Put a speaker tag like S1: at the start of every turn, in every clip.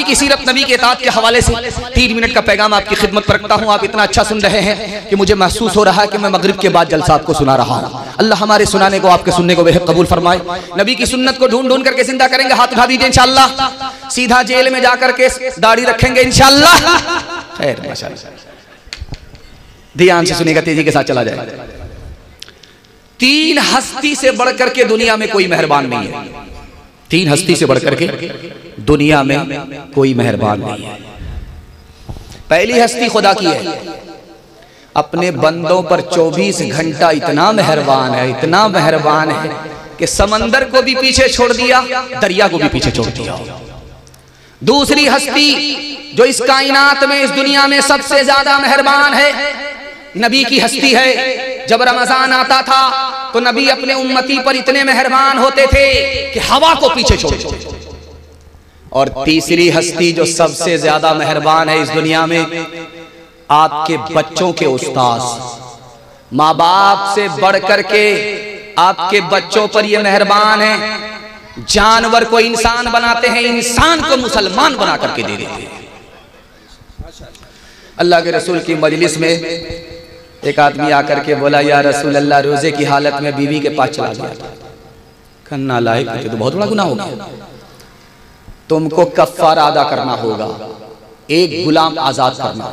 S1: नबी की सीरत, नबी के इताअत के हवाले से 3 मिनट का पैगाम आपकी खिदमत पर रखता हूँ। आप इतना अच्छा सुन रहे हैं कि मुझे महसूस हो रहा है कि मैं मगरिब के बाद जलसा आपको सुना रहा हूँ। अल्लाह हमारे सुनाने को, आपके सुनने को बेहद कबूल फरमाए। नबी की सुन्नत को ढूंढ ढूंढ करके जिंदा करेंगे। हाथ उठा दीजिए इंशाअल्लाह। सीधा जेल में जाकर के दाढ़ी रखेंगे इंशाअल्लाह। खैर माशाअल्लाह, ध्यान से सुनिएगा, तेजी के साथ चला जाए। 3 हस्ती से बढ़कर के दुनिया में कोई मेहरबान नहीं है। 3 हस्ती से बढ़कर के दुनिया में कोई मेहरबान नहीं है। पहली हस्ती खुदा की है। अपने बंदों पर 24 घंटा इतना मेहरबान है, इतना मेहरबान है कि समंदर को भी पीछे छोड़ दिया, दरिया को भी पीछे छोड़ दिया। दूसरी हस्ती जो इस कायनात में, इस दुनिया में सबसे ज्यादा मेहरबान है, नबी की हस्ती है। जब रमजान आता था तो नबी अपने उम्मती पर इतने मेहरबान होते थे कि हवा को पीछे छोड़ देते। और तीसरी हस्ती जो सबसे ज्यादा मेहरबान है इस दुनिया में, आपके बच्चों के उस्ताद, माँ बाप से बढ़कर के आपके बच्चों पर ये मेहरबान है। जानवर को इंसान बनाते हैं, इंसान को मुसलमान बना करके दे देते हैं। अल्लाह के रसूल की मजलिस में एक आदमी आकर के बोला, या रसूल अल्लाह, रोजे की हालत में बीवी के पास चला गया था। करना लायक तो बहुत बड़ा गुनाह हो गया, तुमको कफ़ारा अदा करना होगा, एक गुलाम आजाद करना।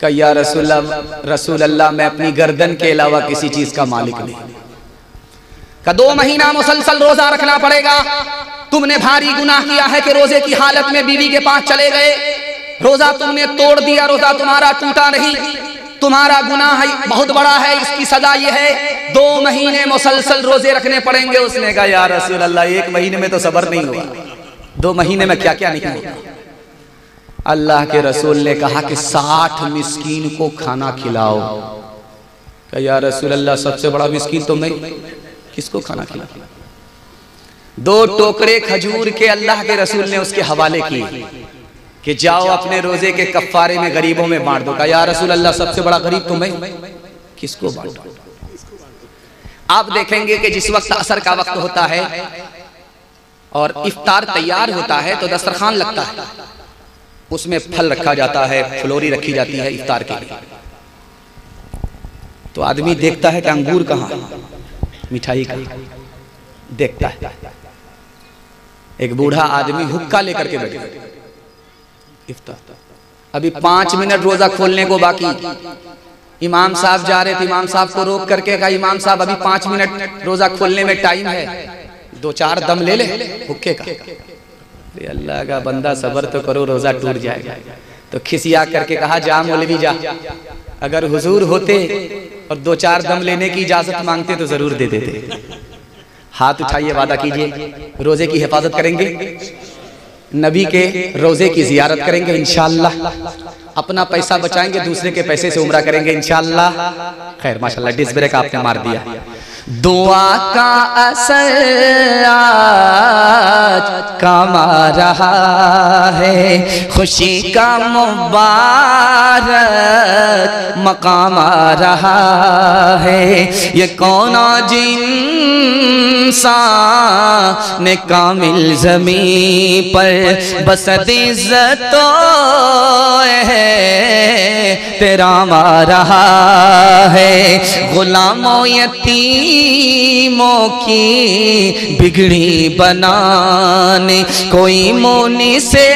S1: कहा या रसूल अल्लाह, मैं अपनी गर्दन के अलावा किसी चीज का मालिक नहीं। का 2 महीना मुसलसल रोजा रखना पड़ेगा। तुमने भारी गुनाह किया है कि रोजे की हालत में बीवी के पास चले गए, रोजा तुमने तोड़ दिया, रोजा तुम्हारा टूटा नहीं, तुम्हारा गुनाह बहुत बड़ा है, इसकी सजा ये है 2 महीने मुसलसल रोजे रखने पड़ेंगे। उसने कहा या रसूल अल्लाह, 1 महीने में तो सब्र नहीं हुआ, 2 महीने में क्या क्या नहीं हुआ। अल्लाह के रसूल ने कहा कि 60 मिस्कीन को खाना खिलाओ। कहा या रसूल अल्लाह, सबसे बड़ा मिस्कीन तो मैं, किसको खाना खिलाओ? 2 टोकरे खजूर के अल्लाह के रसूल ने उसके हवाले किए कि जाओ अपने रोजे के कफ्फारे में गरीबों में बांट दो। कहा या रसूल अल्लाह, सबसे बड़ा गरीब तो मैं, किसको बांटूं? आप देखेंगे कि जिस वक्त असर का वक्त होता है और इफ्तार तैयार होता है तो दस्तरखान लगता है, उसमें फल रखा जाता है, फलोरी रखी जाती है इफ्तार के लिए। तो आदमी देखता है कि अंगूर कहाँ, मिठाई कहाँ, देखता है। एक बूढ़ा आदमी हुक्का लेकर के बैठा, इफ्तार अभी 5 मिनट रोजा खोलने को बाकी। इमाम साहब जा रहे थे, इमाम साहब को रोक करके कहा, इमाम साहब अभी 5 मिनट रोजा खोलने में टाइम है, 2-4 दम ले ले हुक्के का। अल्लाह का बंदा सब्र तो करो, रोजा टूट जाएगा। तो खिसिया करके कहा, जा मौलवी जा, अगर हुजूर होते और 2-4 दम लेने की इजाजत मांगते तो जरूर दे देते। हाथ उठाइए, वादा कीजिए रोजे की हिफाजत करेंगे, नबी के रोजे की जियारत करेंगे इंशाअल्लाह, अपना पैसा बचाएंगे, दूसरे के पैसे से उम्रा करेंगे इंशाअल्लाह। खैर माशाअल्लाह, डिस ब्रेक आपने मार दिया। दुआ का असर आज कमा रहा है, खुशी का मुबारक मकाम आ रहा है। ये कौन इंसान ने कामिल ज़मीं पर बसत इज़्ज़तो है तेरा मा रहा है। गुलामों यतीमों की बिगड़ी बनाने कोई मोनी से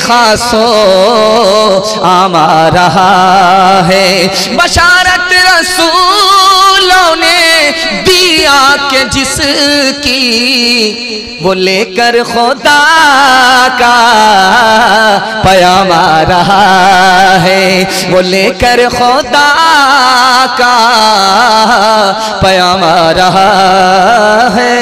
S1: खासो आमा रहा है। बशारत रसूलों ने दिया के जिसकी वो लेकर खुदा का पैगाम आ रहा है, वो लेकर खुदा का पैगाम आ रहा है।